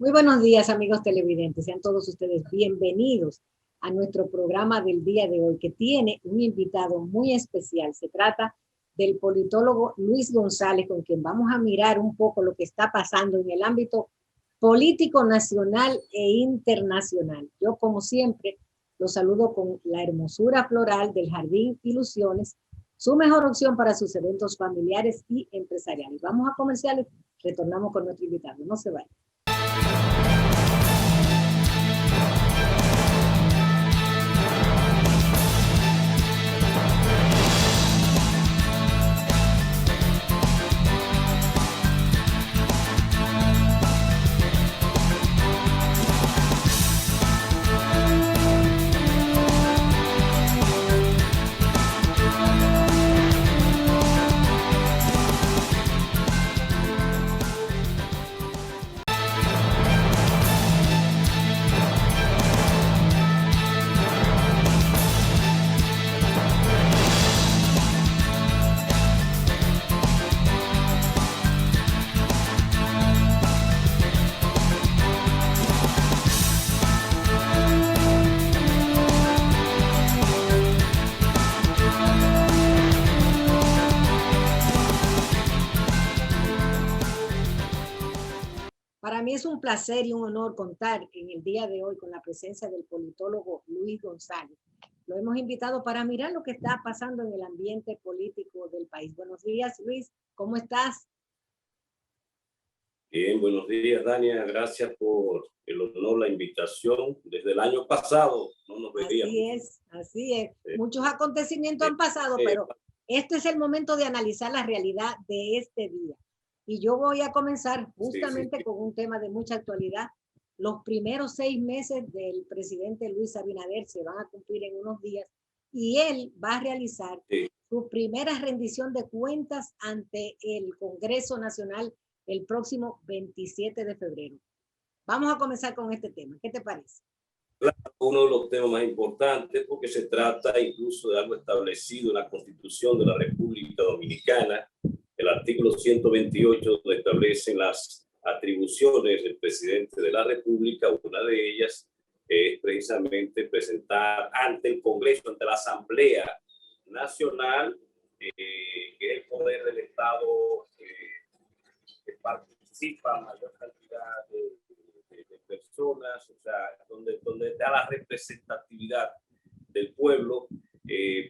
Muy buenos días, amigos televidentes. Sean todos ustedes bienvenidos a nuestro programa del día de hoy, que tiene un invitado muy especial. Se trata del politólogo Luis González, con quien vamos a mirar un poco lo que está pasando en el ámbito político nacional e internacional. Yo, como siempre, los saludo con la hermosura floral del Jardín Ilusiones, su mejor opción para sus eventos familiares y empresariales. Vamos a comerciales, retornamos con nuestro invitado. No se vayan. Para mí es un placer y un honor contar en el día de hoy con la presencia del politólogo Luis González. Lo hemos invitado para mirar lo que está pasando en el ambiente político del país. Buenos días, Luis. ¿Cómo estás? Bien, buenos días, Dania. Gracias por el honor, la invitación. Desde el año pasado no nos veíamos. Así es, así es. Muchos acontecimientos han pasado, pero este es el momento de analizar la realidad de este día. Y yo voy a comenzar justamente con un tema de mucha actualidad. Los primeros 6 meses del presidente Luis Abinader se van a cumplir en unos días y él va a realizar su primera rendición de cuentas ante el Congreso Nacional el próximo 27 de febrero. Vamos a comenzar con este tema. ¿Qué te parece? Claro, uno de los temas más importantes porque se trata incluso de algo establecido en la Constitución de la República Dominicana. El artículo 128 donde establecen las atribuciones del presidente de la República. Una de ellas es precisamente presentar ante el Congreso, ante la Asamblea Nacional, que es el poder del Estado que participa mayor cantidad de personas, o sea, donde da la representatividad del pueblo,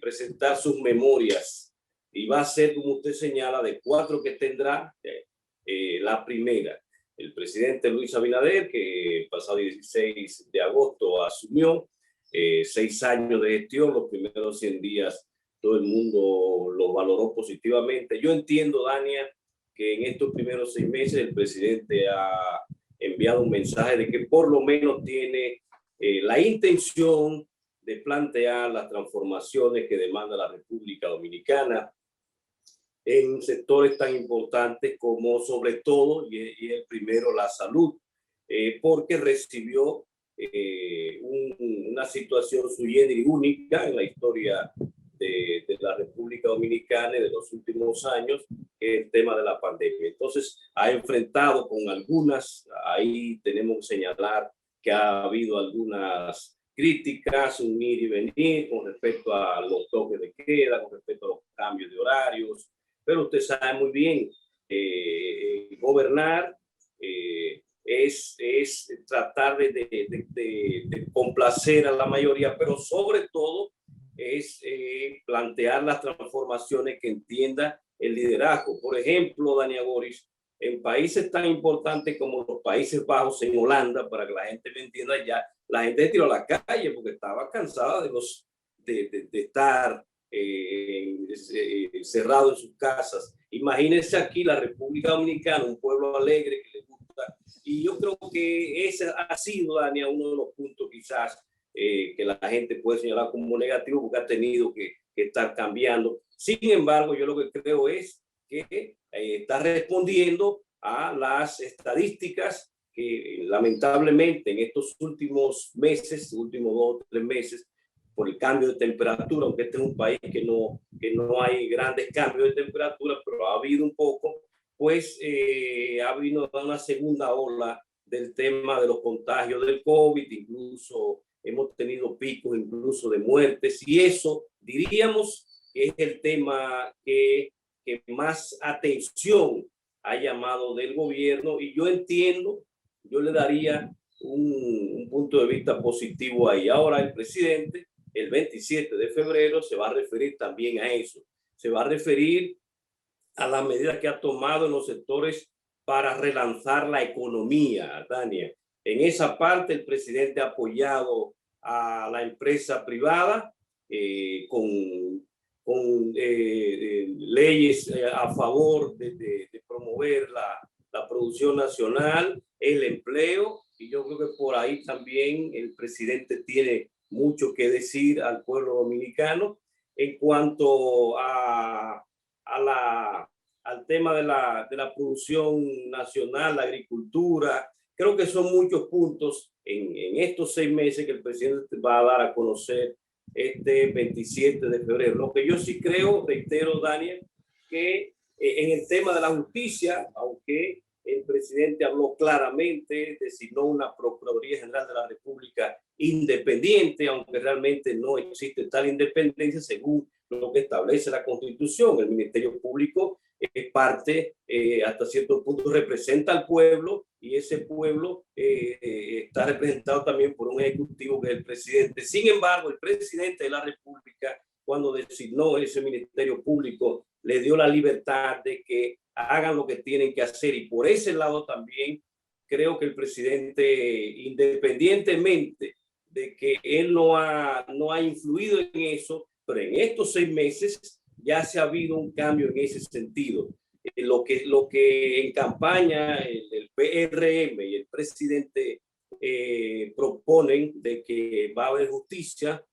presentar sus memorias. Y va a ser, como usted señala, de 4 que tendrá. La primera, el presidente Luis Abinader, que el pasado 16 de agosto asumió 6 años de gestión. Los primeros 100 días todo el mundo lo valoró positivamente. Yo entiendo, Dania, que en estos primeros 6 meses el presidente ha enviado un mensaje de que por lo menos tiene la intención de plantear las transformaciones que demanda la República Dominicana en sectores tan importantes como, sobre todo, y el primero, la salud, porque recibió una situación sui generis única en la historia de la República Dominicana y de los últimos años, el tema de la pandemia. Entonces, ha enfrentado con algunas, ahí tenemos que señalar que ha habido algunas críticas, un ir y venir con respecto a los toques de queda, con respecto a los cambios de horarios, pero usted sabe muy bien, gobernar es tratar de complacer a la mayoría, pero sobre todo es plantear las transformaciones que entienda el liderazgo. Por ejemplo, Dania Boris, en países tan importantes como los Países Bajos, en Holanda, para que la gente me entienda, ya la gente se tiró a la calle porque estaba cansada de estar cerrado en sus casas. Imagínense aquí la República Dominicana, un pueblo alegre que le gusta. Y yo creo que ese ha sido, Dania, uno de los puntos quizás que la gente puede señalar como negativo porque ha tenido que estar cambiando. Sin embargo, yo lo que creo es que está respondiendo a las estadísticas que lamentablemente en estos últimos meses, últimos 2 o 3 meses, por el cambio de temperatura, aunque este es un país que no hay grandes cambios de temperatura, pero ha habido un poco, pues ha habido una segunda ola del tema de los contagios del COVID, incluso hemos tenido picos incluso de muertes, y eso diríamos que es el tema que más atención ha llamado del gobierno, y yo entiendo, yo le daría un punto de vista positivo ahí. Ahora el presidente, el 27 de febrero, se va a referir también a eso. Se va a referir a las medidas que ha tomado en los sectores para relanzar la economía, Tania. En esa parte el presidente ha apoyado a la empresa privada con leyes a favor de promover la producción nacional, el empleo, y yo creo que por ahí también el presidente tiene mucho que decir al pueblo dominicano en cuanto al tema de la producción nacional, la agricultura. Creo que son muchos puntos en estos 6 meses que el presidente va a dar a conocer este 27 de febrero. Lo que yo sí creo, reitero, Daniel, que en el tema de la justicia, aunque el presidente habló claramente, designó una Procuraduría General de la República independiente, aunque realmente no existe tal independencia según lo que establece la Constitución. El Ministerio Público es parte, hasta cierto punto representa al pueblo, y ese pueblo está representado también por un ejecutivo que es el presidente. Sin embargo, el presidente de la República, cuando designó ese Ministerio Público, le dio la libertad de que hagan lo que tienen que hacer, y por ese lado también creo que el presidente, independientemente de que él no ha influido en eso, pero en estos 6 meses ya se ha habido un cambio en ese sentido. Lo que en campaña el PRM y el presidente proponen de que va a haber justicia,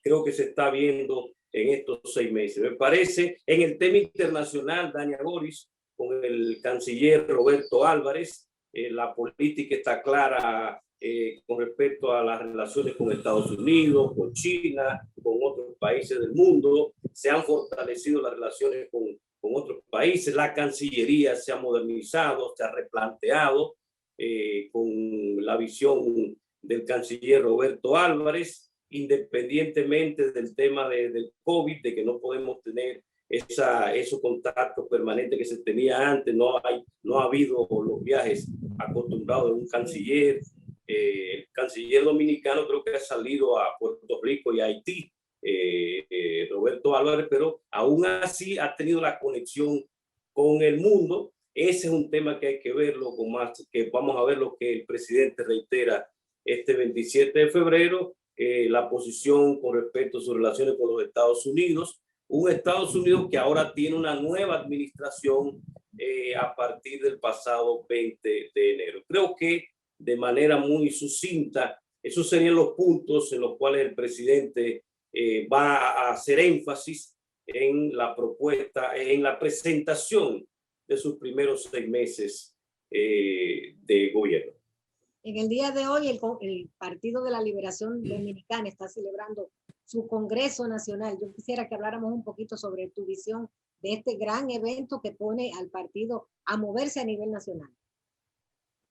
creo que se está viendo en estos 6 meses. Me parece, en el tema internacional, Dania Boris, con el canciller Roberto Álvarez, la política está clara con respecto a las relaciones con Estados Unidos, con China, con otros países del mundo. Se han fortalecido las relaciones con otros países. La Cancillería se ha modernizado, se ha replanteado con la visión del canciller Roberto Álvarez, independientemente del tema del COVID, de que no podemos tener esos contactos permanentes que se tenía antes. No ha habido los viajes acostumbrados de un canciller. El canciller dominicano creo que ha salido a Puerto Rico y a Haití, Roberto Álvarez, pero aún así ha tenido la conexión con el mundo. Ese es un tema que hay que verlo con más, que vamos a ver lo que el presidente reitera este 27 de febrero, la posición con respecto a sus relaciones con los Estados Unidos, un Estados Unidos que ahora tiene una nueva administración a partir del pasado 20 de enero. Creo que de manera muy sucinta, esos serían los puntos en los cuales el presidente va a hacer énfasis en la propuesta, en la presentación de sus primeros 6 meses de gobierno. En el día de hoy, el Partido de la Liberación Dominicana está celebrando su Congreso Nacional. Yo quisiera que habláramos un poquito sobre tu visión de este gran evento que pone al partido a moverse a nivel nacional.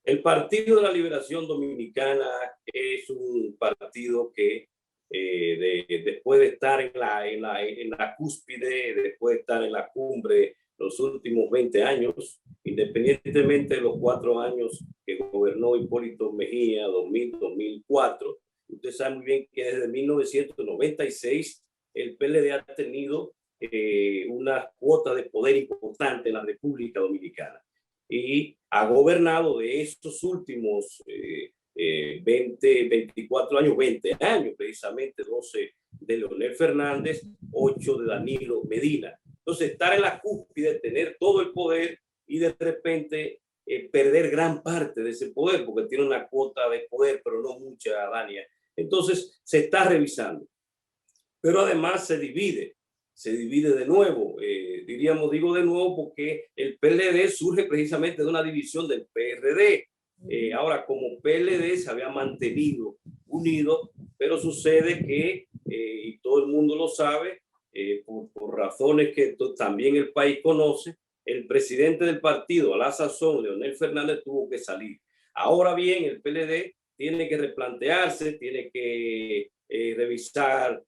El Partido de la Liberación Dominicana es un partido que después de estar en la cúspide, después de estar en la cumbre los últimos 20 años, independientemente de los 4 años que gobernó Hipólito Mejía, 2000-2004, usted sabe muy bien que desde 1996 el PLD ha tenido una cuota de poder importante en la República Dominicana y ha gobernado de estos últimos 24 años, 20 años precisamente, 12 de Leonel Fernández, 8 de Danilo Medina. Entonces, estar en la cúspide, tener todo el poder y de repente perder gran parte de ese poder, porque tiene una cuota de poder, pero no mucha, Dania. Entonces, se está revisando. Pero además se divide de nuevo. Digo de nuevo porque el PLD surge precisamente de una división del PRD. Ahora, como PLD se había mantenido unido, pero sucede que, y todo el mundo lo sabe, por razones que también el país conoce, el presidente del partido, a la sazón, Leonel Fernández, tuvo que salir. Ahora bien, el PLD tiene que replantearse, tiene que revisar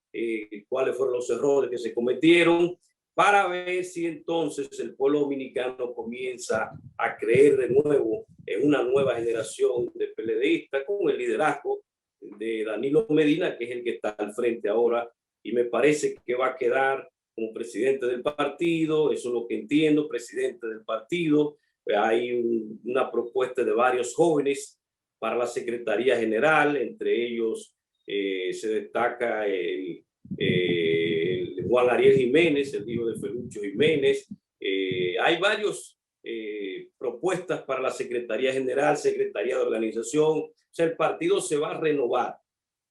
cuáles fueron los errores que se cometieron para ver si entonces el pueblo dominicano comienza a creer de nuevo en una nueva generación de PLDistas con el liderazgo de Danilo Medina, que es el que está al frente ahora, y me parece que va a quedar como presidente del partido. Eso es lo que entiendo, presidente del partido. Hay una propuesta de varios jóvenes para la Secretaría General, entre ellos se destaca Juan Ariel Jiménez, el hijo de Felucho Jiménez. Hay varios propuestas para la Secretaría General, Secretaría de Organización. O sea, el partido se va a renovar.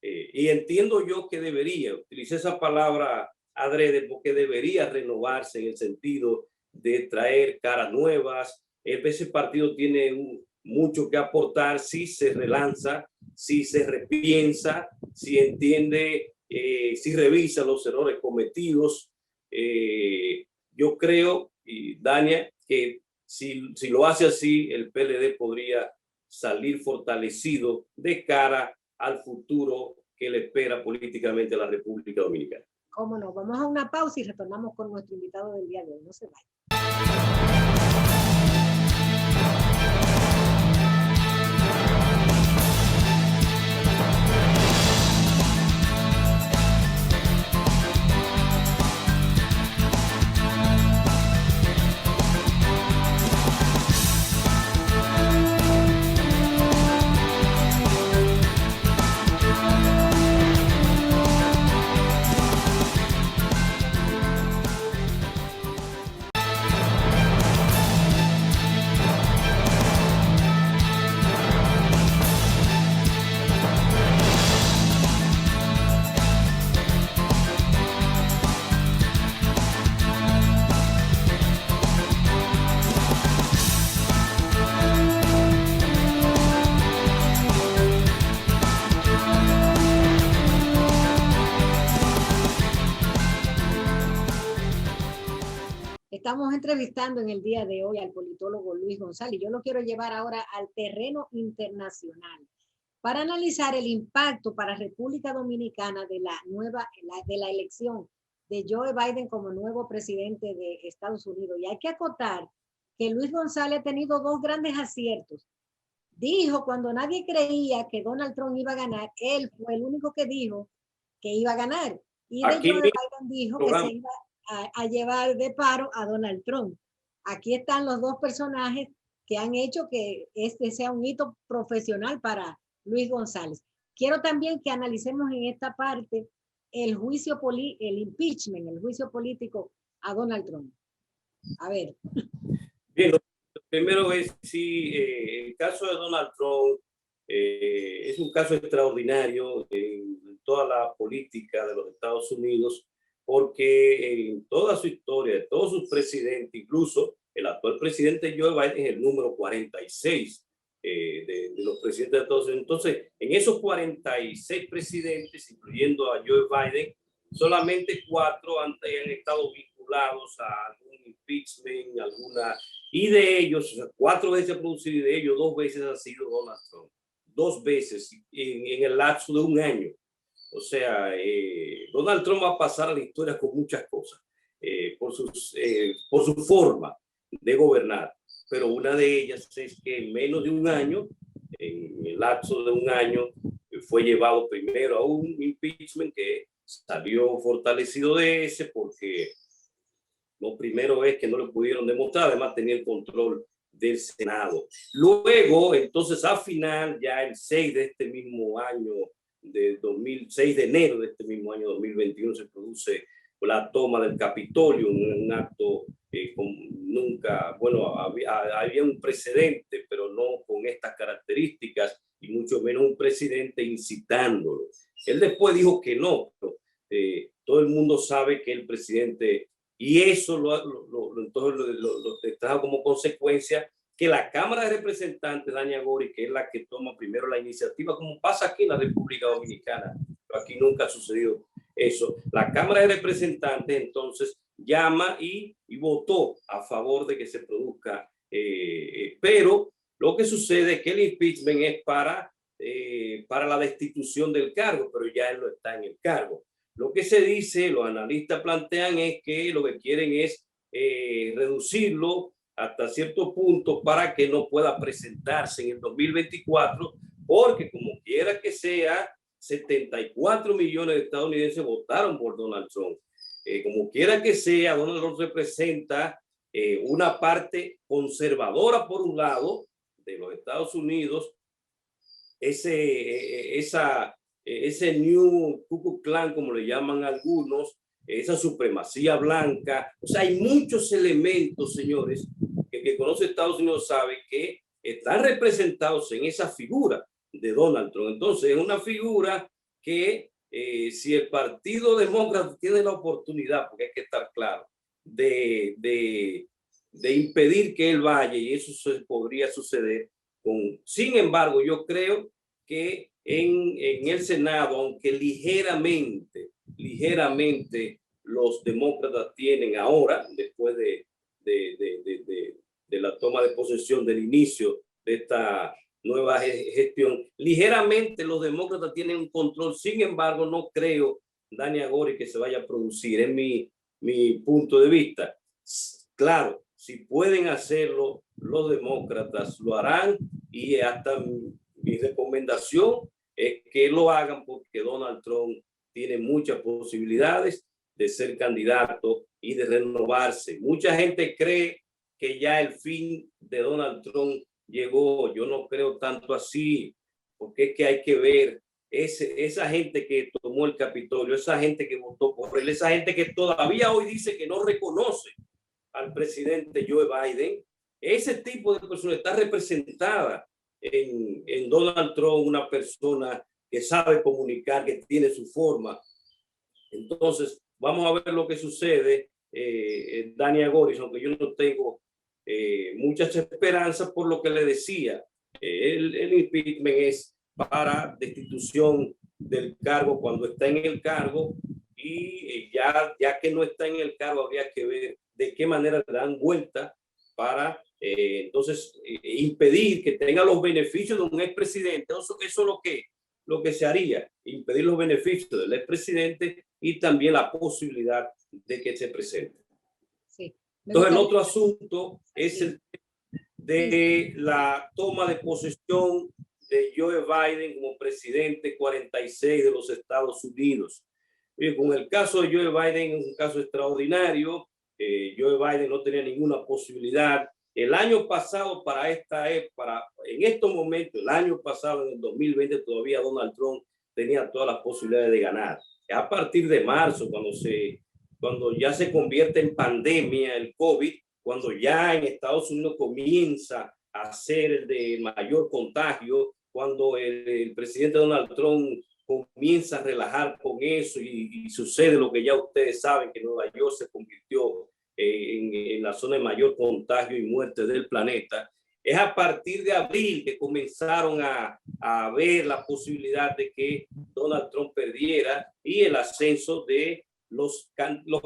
Y entiendo yo que debería, utilicé esa palabra adrede, porque debería renovarse en el sentido de traer caras nuevas. Ese partido tiene mucho que aportar si se relanza, si se repiensa, si entiende, si revisa los errores cometidos. Yo creo, y Dania, que si lo hace así, el PLD podría salir fortalecido de cara al futuro que le espera políticamente a la República Dominicana. Cómo no, vamos a una pausa y retornamos con nuestro invitado del día de hoy. No se vayan. Estamos entrevistando en el día de hoy al politólogo Luis González. Yo lo quiero llevar ahora al terreno internacional para analizar el impacto para República Dominicana de la elección de Joe Biden como nuevo presidente de Estados Unidos. Y hay que acotar que Luis González ha tenido dos grandes aciertos. Dijo cuando nadie creía que Donald Trump iba a ganar, él fue el único que dijo que iba a ganar. Y de Joe Biden dijo que se iba a llevar de paro a Donald Trump. Aquí están los dos personajes que han hecho que este sea un hito profesional para Luis González. Quiero también que analicemos en esta parte el juicio el impeachment, el juicio político a Donald Trump. A ver. Bien, lo primero es si el caso de Donald Trump es un caso extraordinario en toda la política de los Estados Unidos, porque en toda su historia, de todos sus presidentes, incluso el actual presidente Joe Biden es el número 46 de los presidentes de Estados Unidos. Entonces, en esos 46 presidentes, incluyendo a Joe Biden, solamente 4 han estado vinculados a algún impeachment, y de ellos, o sea, 4 veces ha producido, y de ellos 2 veces ha sido Donald Trump. 2 veces en el lapso de un año. O sea, Donald Trump va a pasar a la historia con muchas cosas, por su forma de gobernar. Pero una de ellas es que en menos de un año, en el lapso de un año, fue llevado primero a un impeachment que salió fortalecido de ese, porque lo primero es que no lo pudieron demostrar, además tenía el control del Senado. Luego, entonces, al final, ya el 6 de este mismo año, de 6 de enero de este mismo año 2021, se produce la toma del Capitolio, un acto nunca, bueno, había un precedente, pero no con estas características, y mucho menos un presidente incitándolo. Él después dijo que no, pero, todo el mundo sabe que el presidente, y eso entonces lo trajo como consecuencia que la Cámara de Representantes, Dania Gori, que es la que toma primero la iniciativa, como pasa aquí en la República Dominicana, pero aquí nunca ha sucedido eso. La Cámara de Representantes entonces llama y votó a favor de que se produzca, pero Lo que sucede es que el impeachment es para la destitución del cargo, pero ya él no está en el cargo. Lo que se dice, los analistas plantean es que lo que quieren es reducirlo hasta cierto punto para que no pueda presentarse en el 2024, porque como quiera que sea, 74 millones de estadounidenses votaron por Donald Trump. Como quiera que sea, Donald Trump representa una parte conservadora por un lado de los Estados Unidos, ese New Ku Klux Klan, como le llaman algunos, esa supremacía blanca. O sea, hay muchos elementos, señores, que conoce Estados Unidos sabe que están representados en esa figura de Donald Trump. Entonces, es una figura que si el Partido Demócrata tiene la oportunidad, porque hay que estar claro, de impedir que él vaya, y eso podría suceder. Sin embargo, yo creo que en el Senado, aunque ligeramente los demócratas tienen ahora, después de la toma de posesión, del inicio de esta nueva gestión, ligeramente los demócratas tienen un control. Sin embargo, no creo, Dani Agori, que se vaya a producir, es mi punto de vista. Claro, si pueden hacerlo, los demócratas lo harán, y hasta mi recomendación es que lo hagan, porque Donald Trump tiene muchas posibilidades de ser candidato y de renovarse. Mucha gente cree que ya el fin de Donald Trump llegó. Yo no creo tanto así, porque es que hay que ver esa gente que tomó el Capitolio, esa gente que votó por él, esa gente que todavía hoy dice que no reconoce al presidente Joe Biden. Ese tipo de personas está representada en Donald Trump, una persona que sabe comunicar, que tiene su forma. Entonces, vamos a ver lo que sucede. Dani Agori, aunque yo no tengo muchas esperanzas por lo que le decía, el impeachment es para destitución del cargo cuando está en el cargo, y ya que no está en el cargo, habría que ver de qué manera le dan vuelta para entonces impedir que tenga los beneficios de un expresidente. Eso es lo que se haría, impedir los beneficios del expresidente y también la posibilidad de que se presente. Sí. Entonces, el otro asunto es el de la toma de posesión de Joe Biden como presidente 46 de los Estados Unidos. Y con el caso de Joe Biden, es un caso extraordinario. Joe Biden no tenía ninguna posibilidad. El año pasado, en estos momentos, el año pasado, en el 2020, todavía Donald Trump tenía todas las posibilidades de ganar. A partir de marzo, cuando ya se convierte en pandemia el COVID, cuando ya en Estados Unidos comienza a ser el de mayor contagio, cuando el presidente Donald Trump comienza a relajar con eso, y sucede lo que ya ustedes saben, que Nueva York se convirtió en la zona de mayor contagio y muerte del planeta. Es a partir de abril que comenzaron a ver la posibilidad de que Donald Trump perdiera, y el ascenso de los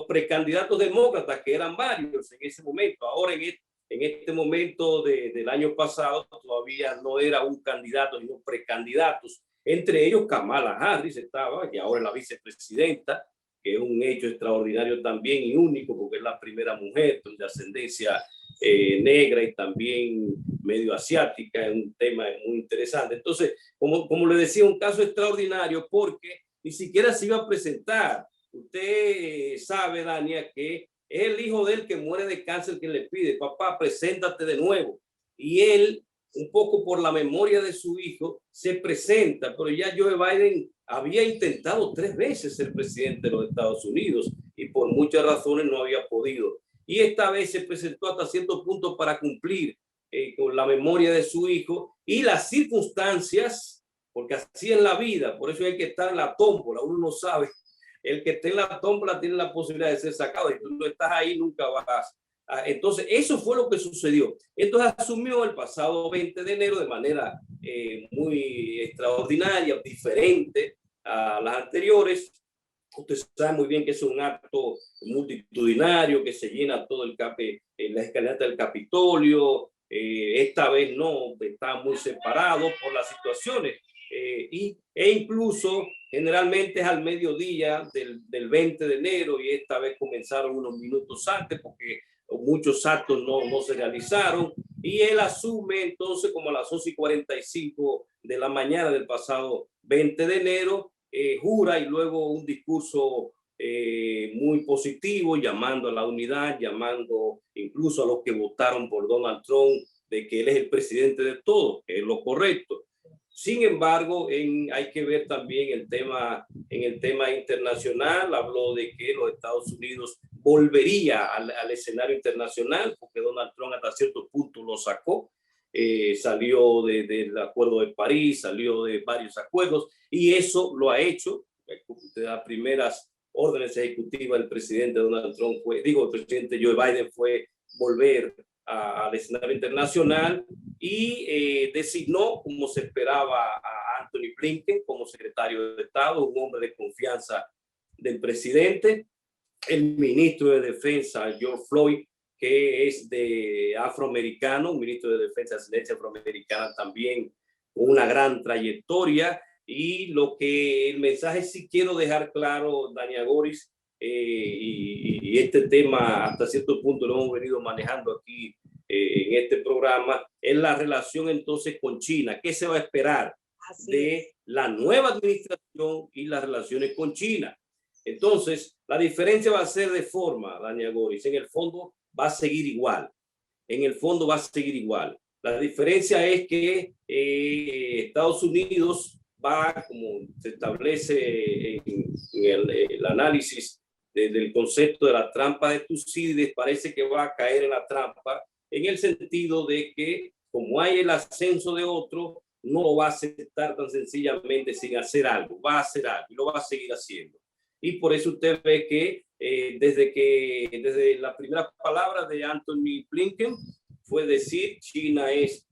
precandidatos demócratas, que eran varios en ese momento. Ahora, en este momento del año pasado, todavía no era un candidato, sino precandidatos. Entre ellos, Kamala Harris estaba, y ahora es la vicepresidenta, que es un hecho extraordinario también y único, porque es la primera mujer de ascendencia negra y también medio asiática. Es un tema muy interesante. Entonces, como le decía, un caso extraordinario, porque ni siquiera se iba a presentar. Usted sabe, Dania, que es el hijo de él que muere de cáncer que le pide: papá, preséntate de nuevo. Y él, un poco por la memoria de su hijo, se presenta. Pero ya Joe Biden había intentado 3 veces ser presidente de los Estados Unidos, y por muchas razones no había podido. Y esta vez se presentó hasta cierto punto para cumplir con la memoria de su hijo y las circunstancias, porque así en la vida, por eso hay que estar en la tómbola. Uno no sabe. El que esté en la tómbola tiene la posibilidad de ser sacado, y tú no estás ahí, nunca vas. Entonces, eso fue lo que sucedió. Entonces, asumió el pasado 20 de enero de manera muy extraordinaria, diferente a las anteriores. Usted sabe muy bien que es un acto multitudinario, que se llena todo la escalinata del Capitolio, Esta vez no, está muy separado por las situaciones. E incluso generalmente es al mediodía del 20 de enero y esta vez comenzaron unos minutos antes porque muchos actos no se realizaron y él asume entonces como a las 11:45 de la mañana del pasado 20 de enero, jura y luego un discurso muy positivo, llamando a la unidad, llamando incluso a los que votaron por Donald Trump de que él es el presidente de todos, que es lo correcto. Sin embargo, hay que ver también en el tema internacional, habló de que los Estados Unidos volvería al escenario internacional, porque Donald Trump hasta cierto punto lo sacó, salió del Acuerdo de París, salió de varios acuerdos, y eso lo ha hecho. Las primeras órdenes ejecutivas del presidente Donald Trump el presidente Joe Biden fue volver al escenario internacional y designó, como se esperaba, a Anthony Blinken como secretario de Estado, un hombre de confianza del presidente. El ministro de Defensa, George Floyd, que es de afroamericano, un ministro de Defensa de ascendencia afroamericana también, con una gran trayectoria. Y el mensaje sí quiero dejar claro, Dania Goris, y este tema hasta cierto punto lo hemos venido manejando aquí en este programa, es la relación entonces con China. ¿Qué se va a esperar de la nueva administración y las relaciones con China? Entonces, la diferencia va a ser de forma, Dania Goris, en el fondo va a seguir igual. En el fondo va a seguir igual. La diferencia es que Estados Unidos va, como se establece en el análisis del concepto de la trampa de Tucídides, parece que va a caer en la trampa en el sentido de que como hay el ascenso de otro, no lo va a aceptar tan sencillamente sin hacer algo, va a hacer algo y lo va a seguir haciendo. Y por eso usted ve que desde la primera palabra de Anthony Blinken fue decir China es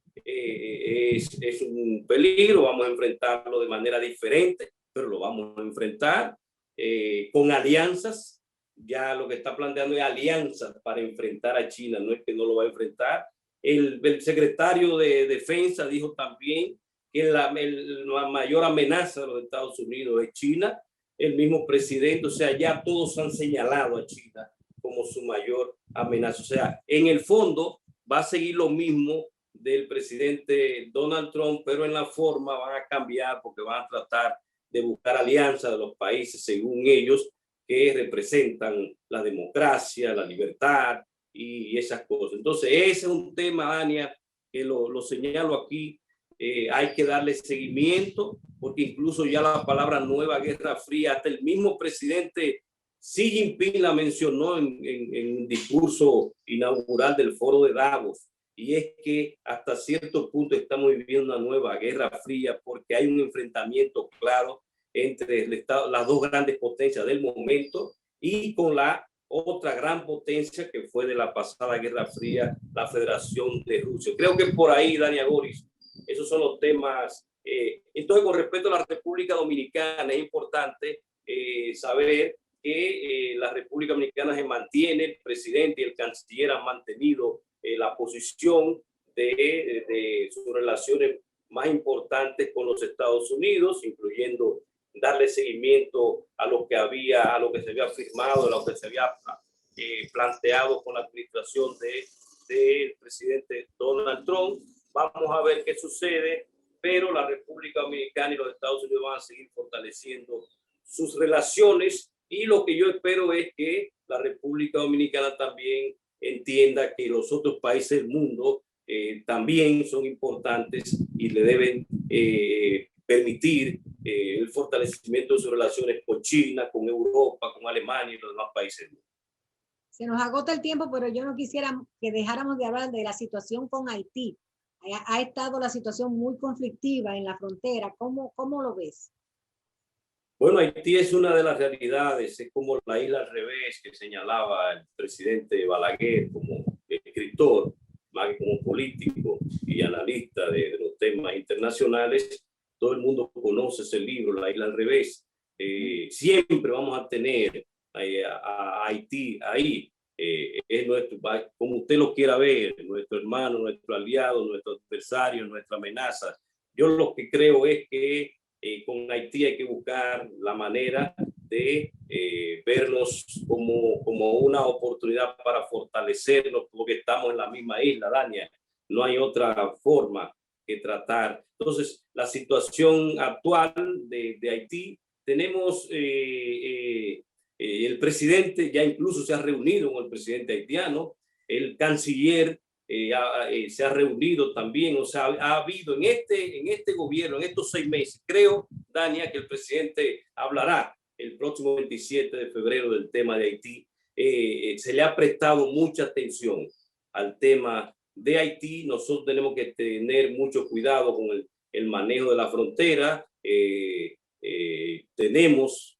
un peligro, vamos a enfrentarlo de manera diferente, pero lo vamos a enfrentar con alianzas. Ya lo que está planteando es alianzas para enfrentar a China, no es que no lo va a enfrentar. El secretario de Defensa dijo también que la mayor amenaza de los Estados Unidos es China. El mismo presidente, o sea, ya todos han señalado a China como su mayor amenaza. O sea, en el fondo va a seguir lo mismo del presidente Donald Trump, pero en la forma van a cambiar porque van a tratar de buscar alianzas de los países, según ellos, que representan la democracia, la libertad y esas cosas. Entonces, ese es un tema, Dania, que lo señalo aquí. Hay que darle seguimiento, porque incluso ya la palabra nueva guerra fría, hasta el mismo presidente Xi Jinping la mencionó en un discurso inaugural del foro de Davos. Y es que hasta cierto punto estamos viviendo una nueva guerra fría porque hay un enfrentamiento claro entre las dos grandes potencias del momento y con la otra gran potencia que fue de la pasada Guerra Fría, la Federación de Rusia. Creo que por ahí, Dania Goris, esos son los temas. Entonces, con respecto a la República Dominicana, es importante saber que la República Dominicana se mantiene, el presidente y el canciller han mantenido la posición de sus relaciones más importantes con los Estados Unidos, incluyendo darle seguimiento a lo que se había firmado, a lo que se había planteado con la administración del presidente Donald Trump. Vamos a ver qué sucede, pero la República Dominicana y los Estados Unidos van a seguir fortaleciendo sus relaciones y lo que yo espero es que la República Dominicana también entienda que los otros países del mundo también son importantes y le deben permitir el fortalecimiento de sus relaciones con China, con Europa, con Alemania y los demás países. Se nos agota el tiempo, pero yo no quisiera que dejáramos de hablar de la situación con Haití. Ha estado la situación muy conflictiva en la frontera. ¿Cómo lo ves? Bueno, Haití es una de las realidades, es como la isla al revés que señalaba el presidente Balaguer como escritor, más que como político y analista de los temas internacionales. Todo el mundo conoce ese libro, La isla al revés. Siempre vamos a tener a Haití ahí. es nuestro, como usted lo quiera ver, nuestro hermano, nuestro aliado, nuestro adversario, nuestra amenaza. Yo lo que creo es que con Haití hay que buscar la manera de vernos como una oportunidad para fortalecernos, porque estamos en la misma isla, Dania. No hay otra forma que tratar. Entonces, la situación actual de Haití, tenemos el presidente ya incluso se ha reunido con el presidente haitiano, el canciller se ha reunido también, o sea, ha habido en este gobierno, en estos 6 meses, creo, Dania, que el presidente hablará el próximo 27 de febrero del tema de Haití. Se le ha prestado mucha atención al tema de Haití. Nosotros tenemos que tener mucho cuidado con el manejo de la frontera. Tenemos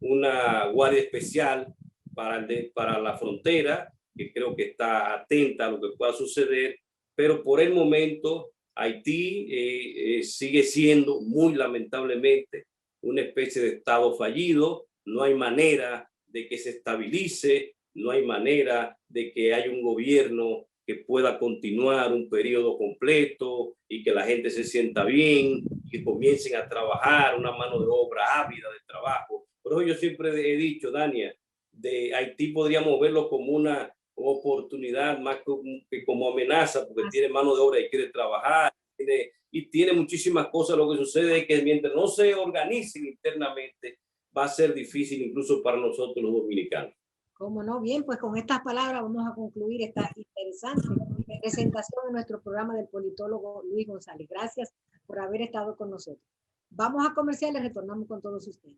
una guardia especial para la frontera, que creo que está atenta a lo que pueda suceder, pero por el momento Haití sigue siendo, muy lamentablemente, una especie de estado fallido. No hay manera de que se estabilice, no hay manera de que haya un gobierno que pueda continuar un periodo completo y que la gente se sienta bien, que comiencen a trabajar, una mano de obra ávida de trabajo. Por eso yo siempre he dicho, Dania, de Haití podríamos verlo como una oportunidad más que como amenaza, porque tiene mano de obra y quiere trabajar, y tiene muchísimas cosas. Lo que sucede es que mientras no se organicen internamente, va a ser difícil incluso para nosotros los dominicanos. ¿Cómo no? Bien, pues con estas palabras vamos a concluir esta interesante presentación de nuestro programa del politólogo Luis González. Gracias por haber estado con nosotros. Vamos a comerciales, retornamos con todos ustedes.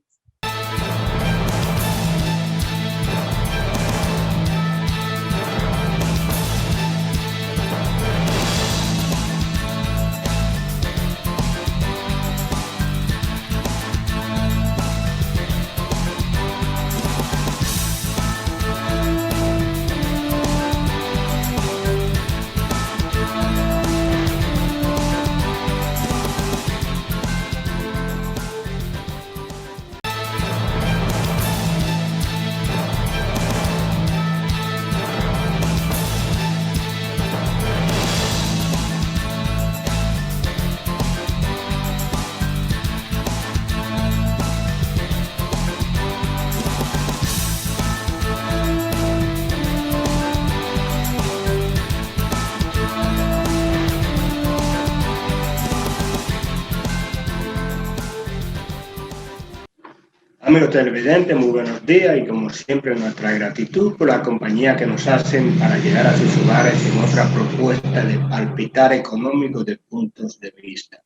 Amigos televidentes, muy buenos días y como siempre nuestra gratitud por la compañía que nos hacen para llegar a sus hogares en otra propuesta de palpitar económico de puntos de vista.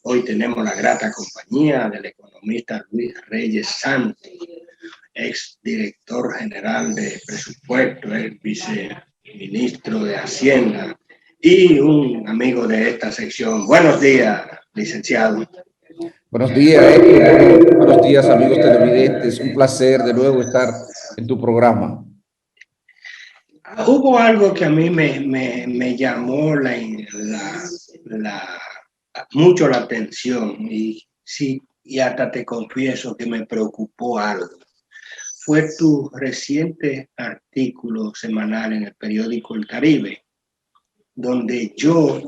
Hoy tenemos la grata compañía del economista Luis Reyes Santos, ex director general de presupuesto, ex viceministro de Hacienda y un amigo de esta sección. Buenos días, licenciado. Buenos días, buenos días, amigos televidentes. Un placer de nuevo estar en tu programa. Hubo algo que a mí me llamó mucho la atención y sí, y hasta te confieso que me preocupó algo. Fue tu reciente artículo semanal en el periódico El Caribe, donde yo,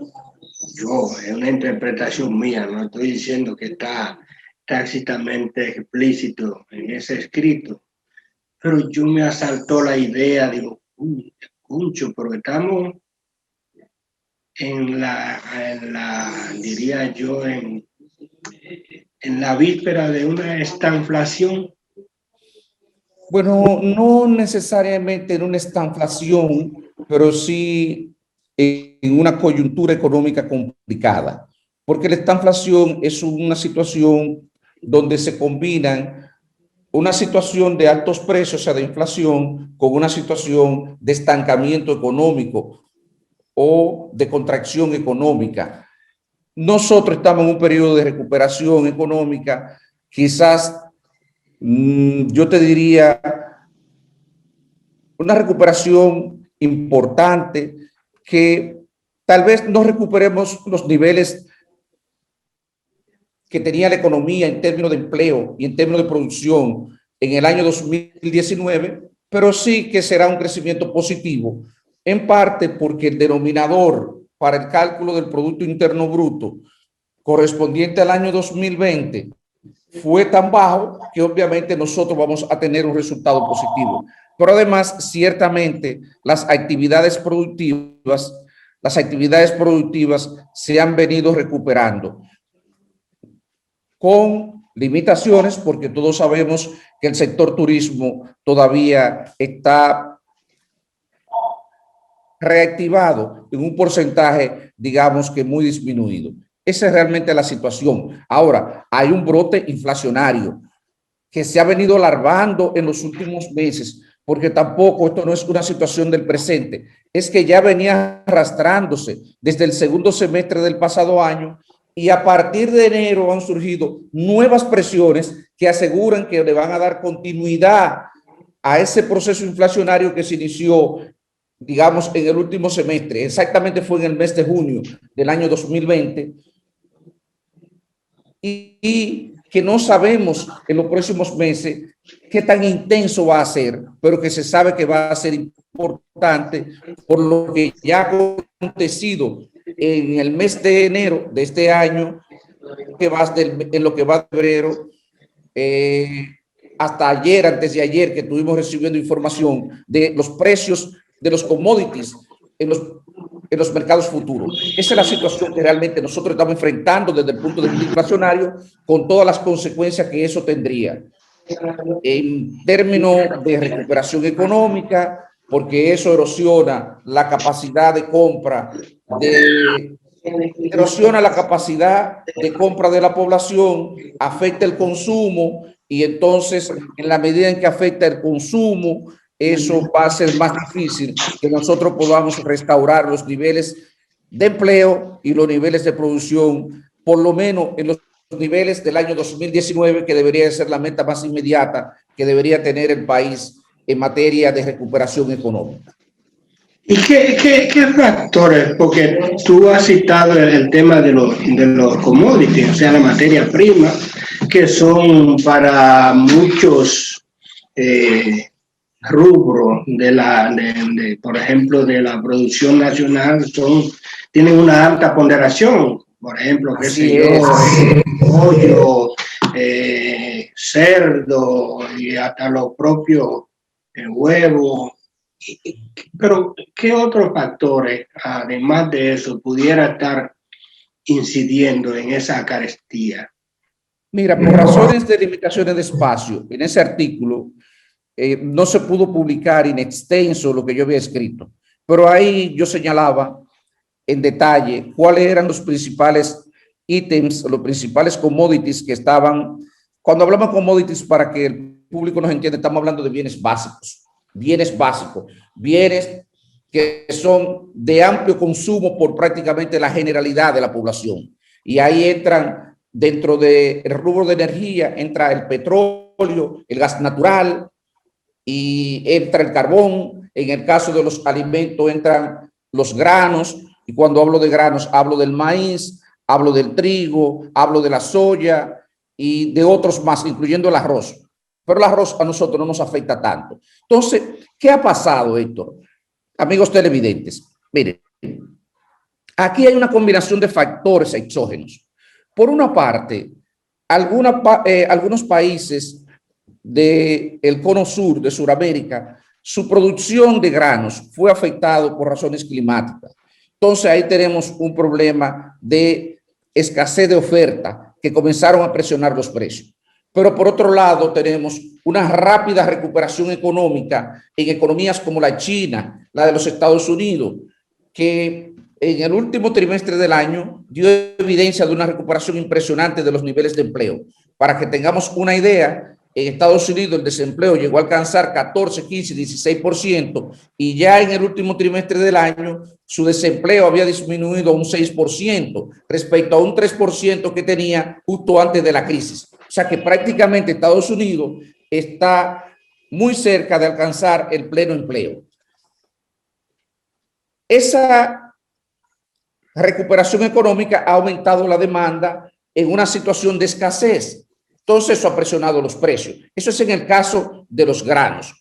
es una interpretación mía, no estoy diciendo que está tácitamente explícito en ese escrito, pero yo me asaltó la idea, digo, Cuncho, pero estamos diría yo, en la víspera de una estanflación. Bueno, no necesariamente en una estanflación, pero sí en una coyuntura económica complicada, porque la estanflación es una situación donde se combinan una situación de altos precios, o sea, de inflación, con una situación de estancamiento económico o de contracción económica. Nosotros estamos en un periodo de recuperación económica, quizás yo te diría una recuperación importante, que tal vez no recuperemos los niveles que tenía la economía en términos de empleo y en términos de producción, en el año 2019, pero sí que será un crecimiento positivo, en parte porque el denominador para el cálculo del Producto Interno Bruto correspondiente al año 2020 fue tan bajo que obviamente nosotros vamos a tener un resultado positivo. Pero además, ciertamente, las actividades productivas se han venido recuperando con limitaciones, porque todos sabemos que el sector turismo todavía está reactivado en un porcentaje, digamos que muy disminuido. Esa es realmente la situación. Ahora, hay un brote inflacionario que se ha venido alarmando en los últimos meses, porque tampoco esto no es una situación del presente, es que ya venía arrastrándose desde el segundo semestre del pasado año, y a partir de enero han surgido nuevas presiones que aseguran que le van a dar continuidad a ese proceso inflacionario que se inició, digamos, en el último semestre. Exactamente fue en el mes de junio del año 2020, y que no sabemos en los próximos meses qué tan intenso va a ser, pero que se sabe que va a ser importante por lo que ya ha acontecido en el mes de enero de este año, en lo que va de febrero, hasta ayer, antes de ayer, que estuvimos recibiendo información de los precios de los commodities en los mercados futuros. Esa es la situación que realmente nosotros estamos enfrentando desde el punto de vista inflacionario, con todas las consecuencias que eso tendría en términos de recuperación económica, porque eso erosiona la capacidad de compra de la población, afecta el consumo, y entonces en la medida en que afecta el consumo, eso va a ser más difícil que nosotros podamos restaurar los niveles de empleo y los niveles de producción, por lo menos en los niveles del año 2019, que debería ser la meta más inmediata que debería tener el país en materia de recuperación económica. ¿Y qué factores? Porque tú has citado el tema de los commodities, o sea, la materia prima, que son para muchos rubros por ejemplo, de la producción nacional, tienen una alta ponderación. Por ejemplo, qué sé yo, pollo, cerdo y hasta los propios huevos. Pero, ¿qué otros factores, además de eso, pudiera estar incidiendo en esa carestía? Mira, por razones de limitaciones de espacio, en ese artículo no se pudo publicar in extenso lo que yo había escrito, pero ahí yo señalaba en detalle cuáles eran los principales ítems, los principales commodities que estaban. Cuando hablamos de commodities, para que el público nos entienda, estamos hablando de bienes básicos, bienes que son de amplio consumo por prácticamente la generalidad de la población. Y ahí entran, dentro del rubro de energía, entra el petróleo, el gas natural, y entra el carbón. En el caso de los alimentos entran los granos, y cuando hablo de granos hablo del maíz, hablo del trigo, hablo de la soya y de otros más, incluyendo el arroz. Pero el arroz a nosotros no nos afecta tanto. Entonces, ¿qué ha pasado, Héctor? Amigos televidentes, miren, aquí hay una combinación de factores exógenos. Por una parte, algunos países del cono sur de Sudamérica, su producción de granos fue afectado por razones climáticas. Entonces ahí tenemos un problema de escasez de oferta que comenzaron a presionar los precios. Pero por otro lado tenemos una rápida recuperación económica en economías como la China, la de los Estados Unidos, que en el último trimestre del año dio evidencia de una recuperación impresionante de los niveles de empleo. Para que tengamos una idea, en Estados Unidos el desempleo llegó a alcanzar 14, 15, 16%, y ya en el último trimestre del año su desempleo había disminuido a un 6% respecto a un 3% que tenía justo antes de la crisis. O sea que prácticamente Estados Unidos está muy cerca de alcanzar el pleno empleo. Esa recuperación económica ha aumentado la demanda en una situación de escasez. Entonces eso ha presionado los precios. Eso es en el caso de los granos.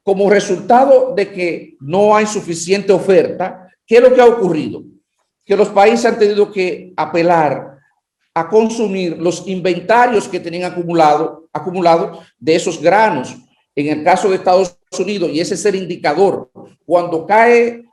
Como resultado de que no hay suficiente oferta, ¿qué es lo que ha ocurrido? Que los países han tenido que apelar a consumir los inventarios que tenían acumulado de esos granos. En el caso de Estados Unidos, y ese es el indicador, cuando cae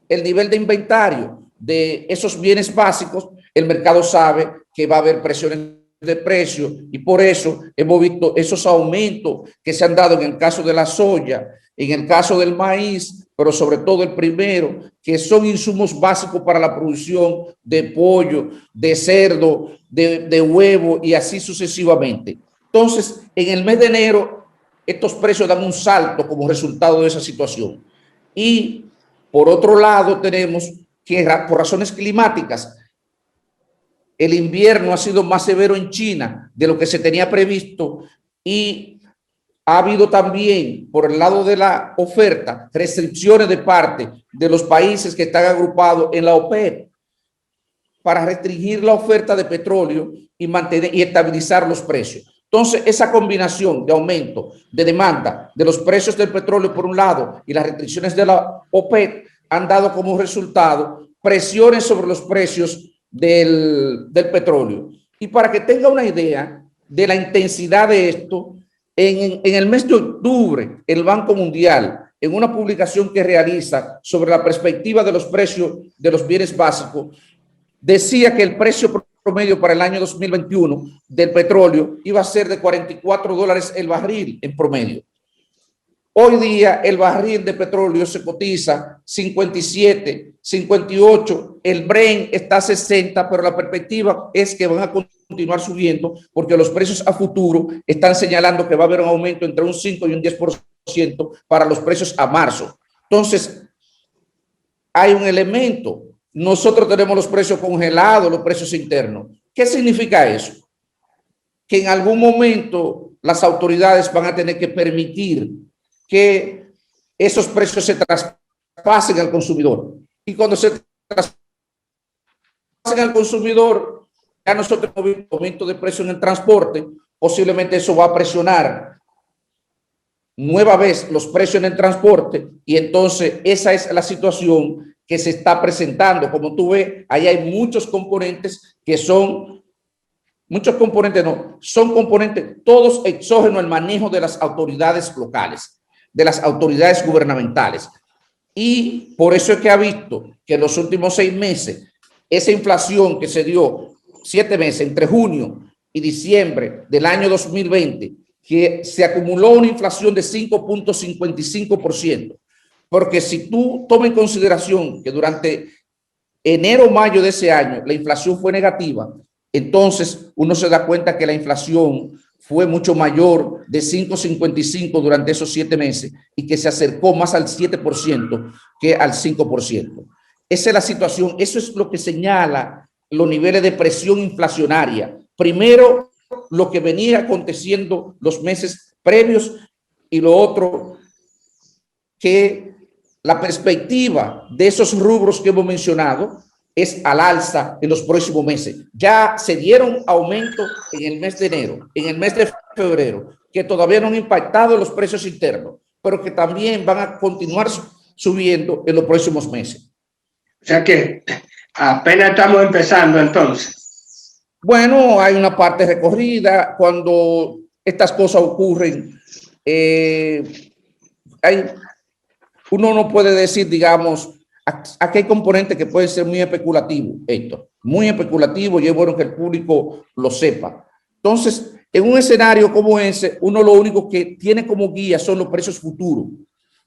el nivel de inventario de esos bienes básicos, el mercado sabe que va a haber presiones de precio, y por eso hemos visto esos aumentos que se han dado en el caso de la soya, en el caso del maíz, pero sobre todo el primero, que son insumos básicos para la producción de pollo, de cerdo, de huevo y así sucesivamente. Entonces, en el mes de enero, estos precios dan un salto como resultado de esa situación. Y por otro lado, tenemos que por razones climáticas, el invierno ha sido más severo en China de lo que se tenía previsto, y ha habido también, por el lado de la oferta, restricciones de parte de los países que están agrupados en la OPEP para restringir la oferta de petróleo y mantener y estabilizar los precios. Entonces, esa combinación de aumento de demanda de los precios del petróleo por un lado y las restricciones de la OPEP han dado como resultado presiones sobre los precios del petróleo. Y para que tenga una idea de la intensidad de esto, en el mes de octubre, el Banco Mundial, en una publicación que realiza sobre la perspectiva de los precios de los bienes básicos, decía que el precio promedio para el año 2021 del petróleo iba a ser de $44 el barril en promedio. Hoy día el barril de petróleo se cotiza 57, 58, el Brent está a 60, pero la perspectiva es que van a continuar subiendo porque los precios a futuro están señalando que va a haber un aumento entre un 5 y un 10% para los precios a marzo. Entonces, hay un elemento. Nosotros tenemos los precios congelados, los precios internos. ¿Qué significa eso? Que en algún momento las autoridades van a tener que permitir que esos precios se traspasen al consumidor. Y cuando se traspasen al consumidor, ya nosotros hemos visto aumento de precio en el transporte, posiblemente eso va a presionar nueva vez los precios en el transporte, y entonces esa es la situación que se está presentando. Como tú ves, ahí hay muchos componentes que son, son componentes todos exógenos al manejo de las autoridades locales, de las autoridades gubernamentales. Y por eso es que ha visto que en los últimos 6 meses, esa inflación que se dio 7 meses, entre junio y diciembre del año 2020, que se acumuló una inflación de 5.55%, porque si tú tomas en consideración que durante enero, mayo de ese año la inflación fue negativa, entonces uno se da cuenta que la inflación fue mucho mayor de 5.55 durante esos 7 meses y que se acercó más al 7% que al 5%. Esa es la situación, eso es lo que señala los niveles de presión inflacionaria. Primero, lo que venía aconteciendo los meses previos, y lo otro, que la perspectiva de esos rubros que hemos mencionado es al alza en los próximos meses. Ya se dieron aumentos en el mes de enero, en el mes de febrero, que todavía no han impactado los precios internos, pero que también van a continuar subiendo en los próximos meses. O sea que apenas estamos empezando entonces. Bueno, hay una parte recorrida. Cuando estas cosas ocurren, uno no puede decir, digamos, aquí hay componentes que pueden ser muy especulativos, Héctor, muy especulativos, y es bueno que el público lo sepa. Entonces, en un escenario como ese, uno lo único que tiene como guía son los precios futuros,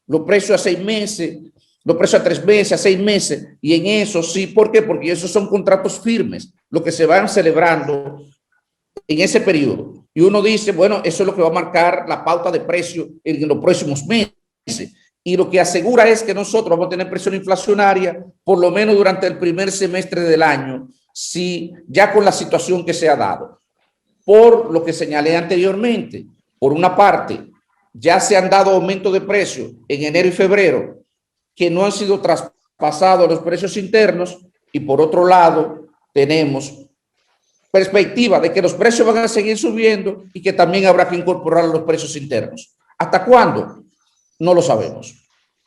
los precios a 6 meses, los precios a 3 meses, a 6 meses, y en eso sí, ¿por qué? Porque esos son contratos firmes, lo que se van celebrando en ese periodo. Y uno dice, bueno, eso es lo que va a marcar la pauta de precio en los próximos meses. Y lo que asegura es que nosotros vamos a tener presión inflacionaria por lo menos durante el primer semestre del año, si ya con la situación que se ha dado. Por lo que señalé anteriormente, por una parte, ya se han dado aumentos de precio en enero y febrero que no han sido traspasados a los precios internos, y por otro lado tenemos perspectiva de que los precios van a seguir subiendo y que también habrá que incorporar los precios internos. ¿Hasta cuándo? No lo sabemos.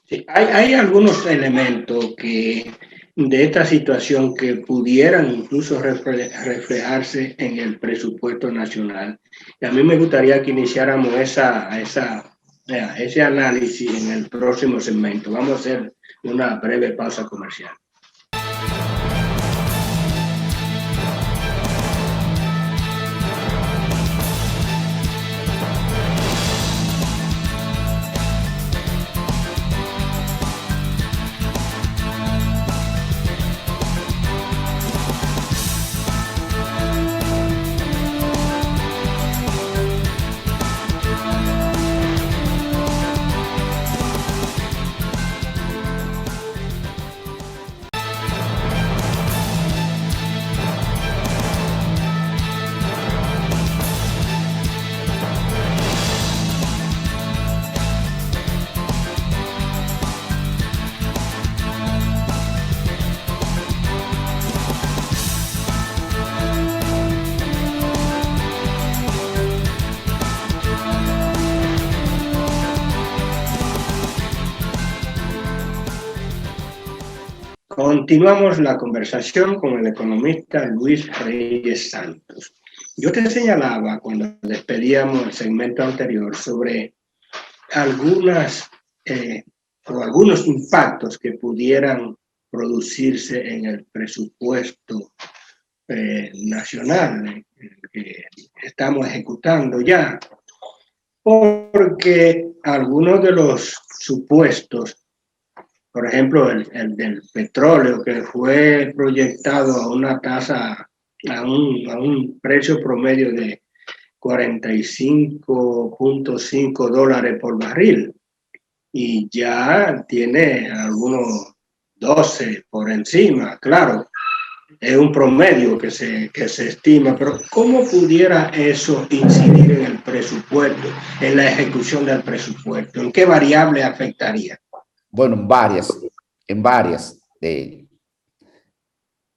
Sí, hay algunos elementos de esta situación que pudieran incluso reflejarse en el presupuesto nacional. Y a mí me gustaría que iniciáramos ese análisis en el próximo segmento. Vamos a hacer una breve pausa comercial. Continuamos la conversación con el economista Luis Reyes Santos. Yo te señalaba cuando despedíamos el segmento anterior sobre algunos impactos que pudieran producirse en el presupuesto nacional que estamos ejecutando ya, porque algunos de los supuestos, por ejemplo, el del petróleo, que fue proyectado a una tasa, a un precio promedio de $45.5 por barril, y ya tiene algunos 12 por encima. Claro, es un promedio que se estima, pero ¿cómo pudiera eso incidir en el presupuesto, en la ejecución del presupuesto? ¿En qué variable afectaría? Bueno, en varias de ellas.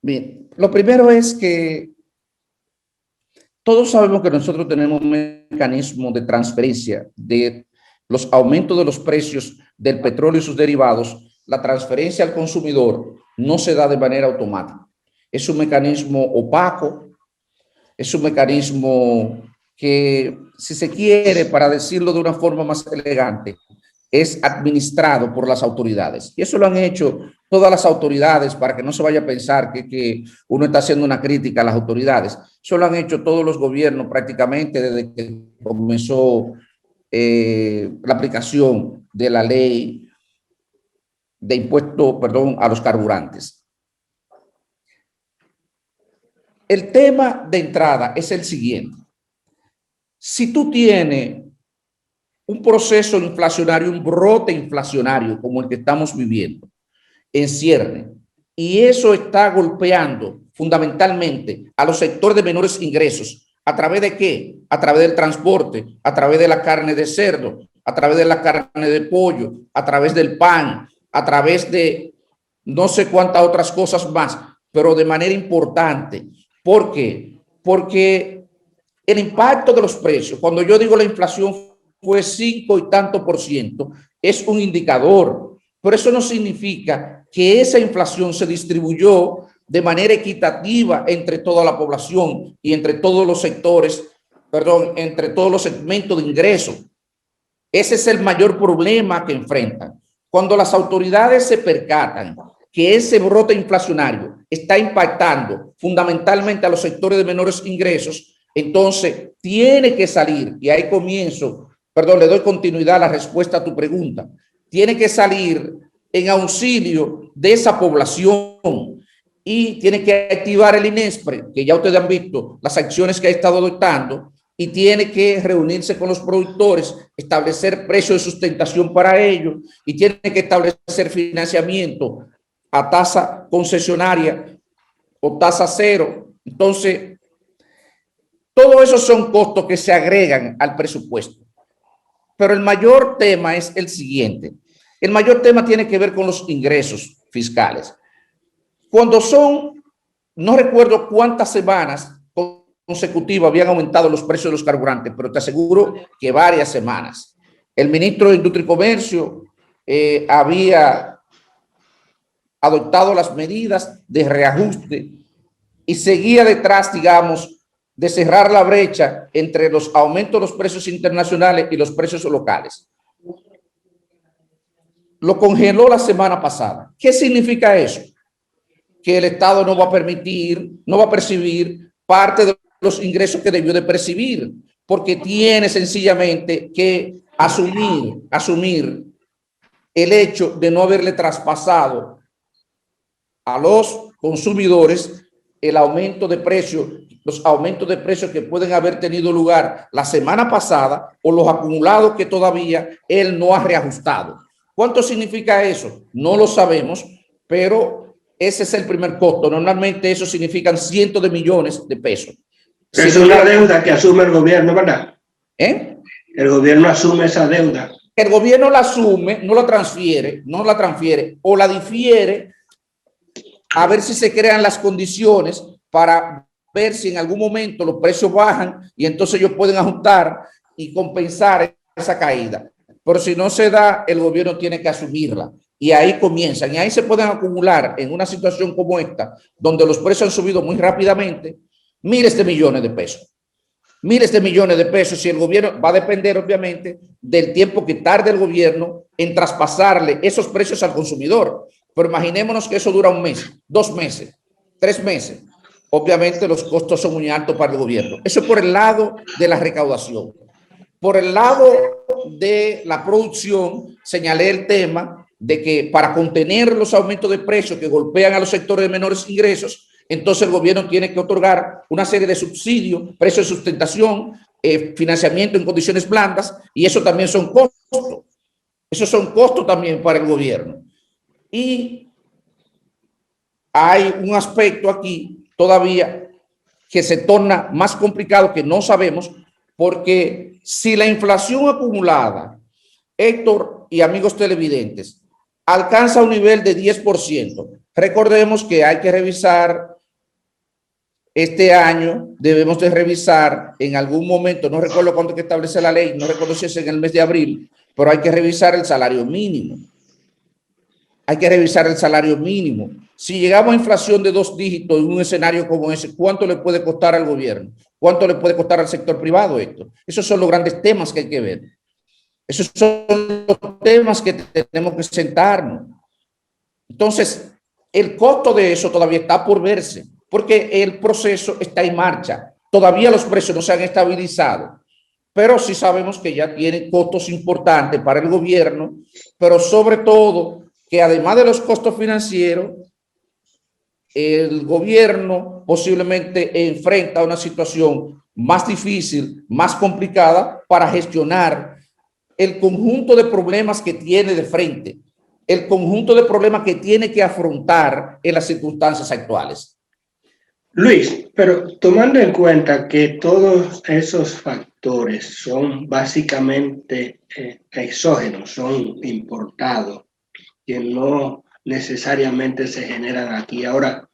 Bien, lo primero es que todos sabemos que nosotros tenemos un mecanismo de transferencia de los aumentos de los precios del petróleo y sus derivados. La transferencia al consumidor no se da de manera automática. Es un mecanismo opaco, es un mecanismo que, si se quiere, para decirlo de una forma más elegante, es administrado por las autoridades. Y eso lo han hecho todas las autoridades, para que no se vaya a pensar que uno está haciendo una crítica a las autoridades. Eso lo han hecho todos los gobiernos prácticamente desde que comenzó la aplicación de la ley de impuesto, a los carburantes. El tema de entrada es el siguiente. Si tú tienes un proceso inflacionario, un brote inflacionario como el que estamos viviendo, en cierne, y eso está golpeando fundamentalmente a los sectores de menores ingresos, ¿a través de qué? A través del transporte, a través de la carne de cerdo, a través de la carne de pollo, a través del pan, a través de no sé cuántas otras cosas más, pero de manera importante. ¿Por qué? Porque el impacto de los precios, cuando yo digo la inflación fue 5 y tanto %, es un indicador, pero eso no significa que esa inflación se distribuyó de manera equitativa entre toda la población y entre todos los sectores, entre todos los segmentos de ingresos. Ese es el mayor problema que enfrentan. Cuando las autoridades se percatan que ese brote inflacionario está impactando fundamentalmente a los sectores de menores ingresos, entonces tiene que salir, y ahí comienzo, le doy continuidad a la respuesta a tu pregunta, tiene que salir en auxilio de esa población y tiene que activar el INESPRE, que ya ustedes han visto las acciones que ha estado adoptando, y tiene que reunirse con los productores, establecer precios de sustentación para ellos, y tiene que establecer financiamiento a tasa concesionaria o tasa cero. Entonces, todo eso son costos que se agregan al presupuesto. Pero el mayor tema es el siguiente. El mayor tema tiene que ver con los ingresos fiscales. Cuando son, no recuerdo cuántas semanas, consecutiva habían aumentado los precios de los carburantes, pero te aseguro que varias semanas. El ministro de Industria y Comercio había adoptado las medidas de reajuste y seguía detrás, digamos, de cerrar la brecha entre los aumentos de los precios internacionales y los precios locales. Lo congeló la semana pasada. ¿Qué significa eso? Que el Estado no va a permitir, no va a percibir parte de los ingresos que debió de percibir, porque tiene sencillamente que asumir el hecho de no haberle traspasado a los consumidores el aumento de precios, los aumentos de precios que pueden haber tenido lugar la semana pasada o los acumulados que todavía él no ha reajustado. ¿Cuánto significa eso? No lo sabemos, pero ese es el primer costo. Normalmente eso significan cientos de millones de pesos. Es una deuda que asume el gobierno, ¿verdad? ¿Eh? El gobierno asume esa deuda. El gobierno la asume, no la transfiere o la difiere a ver si se crean las condiciones para ver si en algún momento los precios bajan y entonces ellos pueden ajustar y compensar esa caída. Pero si no se da, el gobierno tiene que asumirla. Y ahí comienzan, y ahí se pueden acumular en una situación como esta, donde los precios han subido muy rápidamente, miles de millones de pesos. Miles de millones de pesos, y el gobierno va a depender, obviamente, del tiempo que tarde el gobierno en traspasarle esos precios al consumidor. Pero imaginémonos que eso dura un mes, 2 meses, 3 meses. Obviamente los costos son muy altos para el gobierno. Eso es por el lado de la recaudación. Por el lado de la producción, señalé el tema de que para contener los aumentos de precios que golpean a los sectores de menores ingresos, entonces el gobierno tiene que otorgar una serie de subsidios, precios de sustentación, financiamiento en condiciones blandas, y eso también son costos. Esos son costos también para el gobierno. Y hay un aspecto aquí todavía que se torna más complicado, que no sabemos, porque si la inflación acumulada, Héctor y amigos televidentes, alcanza un nivel de 10%, recordemos que hay que revisar este año, debemos de revisar en algún momento, no recuerdo cuánto que establece la ley, no recuerdo si es en el mes de abril, pero hay que revisar el salario mínimo. Hay que revisar el salario mínimo. Si llegamos a inflación de 2 dígitos en un escenario como ese, ¿cuánto le puede costar al gobierno? ¿Cuánto le puede costar al sector privado esto? Esos son los grandes temas que hay que ver. Esos son los temas que tenemos que sentarnos. Entonces, el costo de eso todavía está por verse, porque el proceso está en marcha. Todavía los precios no se han estabilizado, pero sí sabemos que ya tienen costos importantes para el gobierno, pero sobre todo que además de los costos financieros, el gobierno posiblemente enfrenta una situación más difícil, más complicada para gestionar el conjunto de problemas que tiene de frente, el conjunto de problemas que tiene que afrontar en las circunstancias actuales. Luis, pero tomando en cuenta que todos esos factores son básicamente exógenos, son importados, que no necesariamente se generan aquí. Ahora,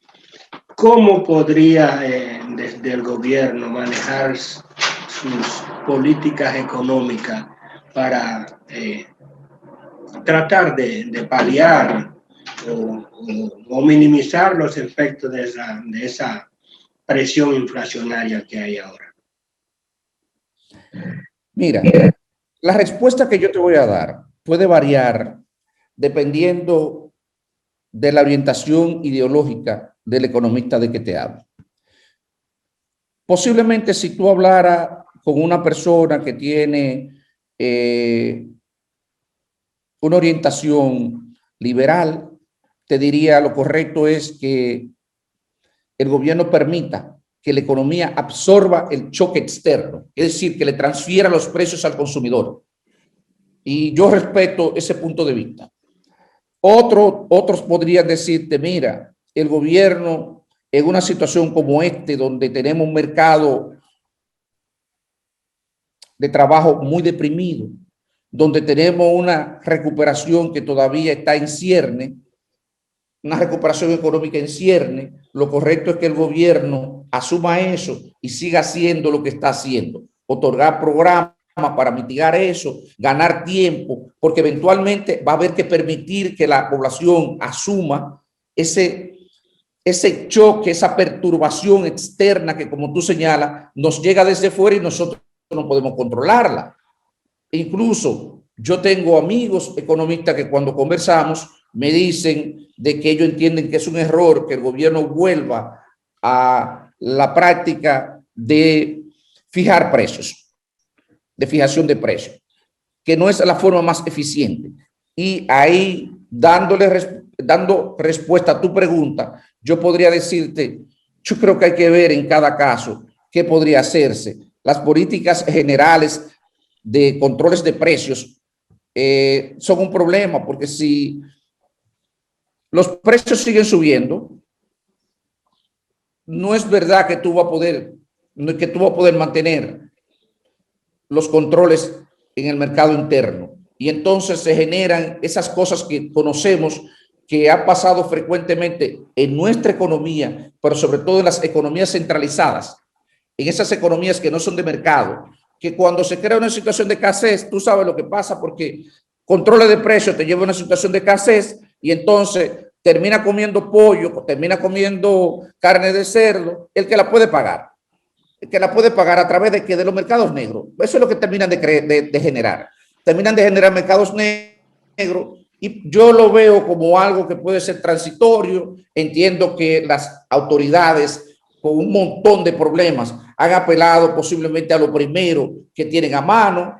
¿cómo podría desde el gobierno manejar sus políticas económicas para tratar de paliar o minimizar los efectos de esa presión inflacionaria que hay ahora? Mira, la respuesta que yo te voy a dar puede variar dependiendo de la orientación ideológica del economista de que te hablo. Posiblemente si tú hablaras con una persona que tiene una orientación liberal, te diría lo correcto es que el gobierno permita que la economía absorba el choque externo, es decir, que le transfiera los precios al consumidor. Y yo respeto ese punto de vista. Otros podrían decirte, mira, el gobierno en una situación como donde tenemos un mercado de trabajo muy deprimido, donde tenemos una recuperación que todavía está en cierne, una recuperación económica en cierne, lo correcto es que el gobierno asuma eso y siga haciendo lo que está haciendo, otorgar programas para mitigar eso, ganar tiempo, porque eventualmente va a haber que permitir que la población asuma ese choque, esa perturbación externa que, como tú señalas, nos llega desde fuera y nosotros no podemos controlarla. Incluso yo tengo amigos economistas que cuando conversamos me dicen de que ellos entienden que es un error que el gobierno vuelva a la práctica de fijar precios, de fijación de precios, que no es la forma más eficiente. Y ahí, dando respuesta a tu pregunta, yo podría decirte, yo creo que hay que ver en cada caso qué podría hacerse. Las políticas generales de controles de precios son un problema, porque si los precios siguen subiendo, no es verdad que tú vas a poder mantener los controles en el mercado interno. Y entonces se generan esas cosas que conocemos que ha pasado frecuentemente en nuestra economía, pero sobre todo en las economías centralizadas, en esas economías que no son de mercado, que cuando se crea una situación de escasez, tú sabes lo que pasa, porque controles de precios te lleva a una situación de escasez y entonces termina comiendo pollo, termina comiendo carne de cerdo, el que la puede pagar. Que la puede pagar a través de los mercados negros. Eso es lo que terminan de generar. Terminan de generar mercados negros y yo lo veo como algo que puede ser transitorio. Entiendo que las autoridades con un montón de problemas han apelado posiblemente a lo primero que tienen a mano.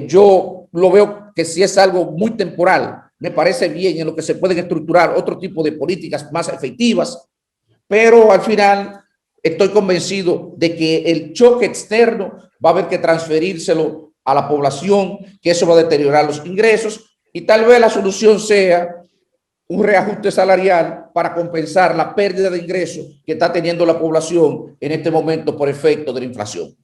Yo lo veo que si es algo muy temporal, me parece bien en lo que se pueden estructurar otro tipo de políticas más efectivas, pero al final estoy convencido de que el choque externo va a haber que transferírselo a la población, que eso va a deteriorar los ingresos y tal vez la solución sea un reajuste salarial para compensar la pérdida de ingresos que está teniendo la población en este momento por efecto de la inflación.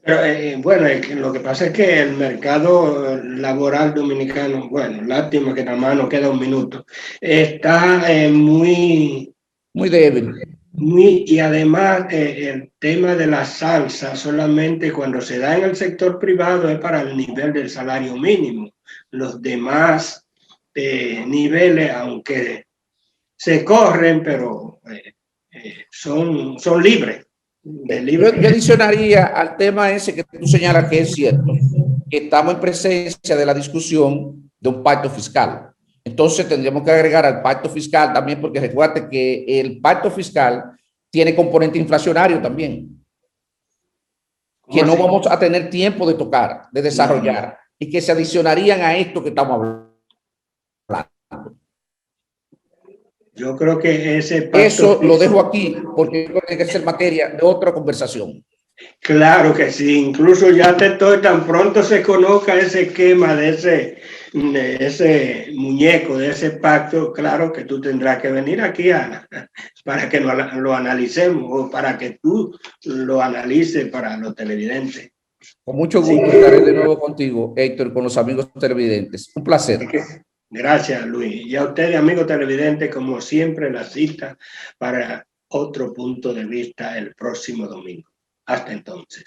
Pero, bueno, lo que pasa es que el mercado laboral dominicano, bueno, lástima que nada más nos queda un minuto, está muy débil. Y además el tema de la salsa solamente cuando se da en el sector privado es para el nivel del salario mínimo. Los demás niveles, aunque se corren, pero son libres. Yo adicionaría al tema ese que tú señalas que es cierto, que estamos en presencia de la discusión de un pacto fiscal. Entonces tendríamos que agregar al pacto fiscal también, porque recuerde que el pacto fiscal tiene componente inflacionario también, que no vamos a tener tiempo de tocar, de desarrollar, y que se adicionarían a esto que estamos hablando. Yo creo que eso lo dejo aquí, porque tiene que ser materia de otra conversación. Claro que sí, incluso ya tan pronto se conozca ese esquema de ese muñeco, de ese pacto, claro que tú tendrás que venir aquí para que lo analicemos o para que tú lo analices para los televidentes. Con mucho gusto estaré de nuevo contigo, Héctor, con los amigos televidentes. Un placer. Gracias, Luis. Y a ustedes, amigos televidentes, como siempre, la cita para otro punto de vista el próximo domingo. Hasta entonces.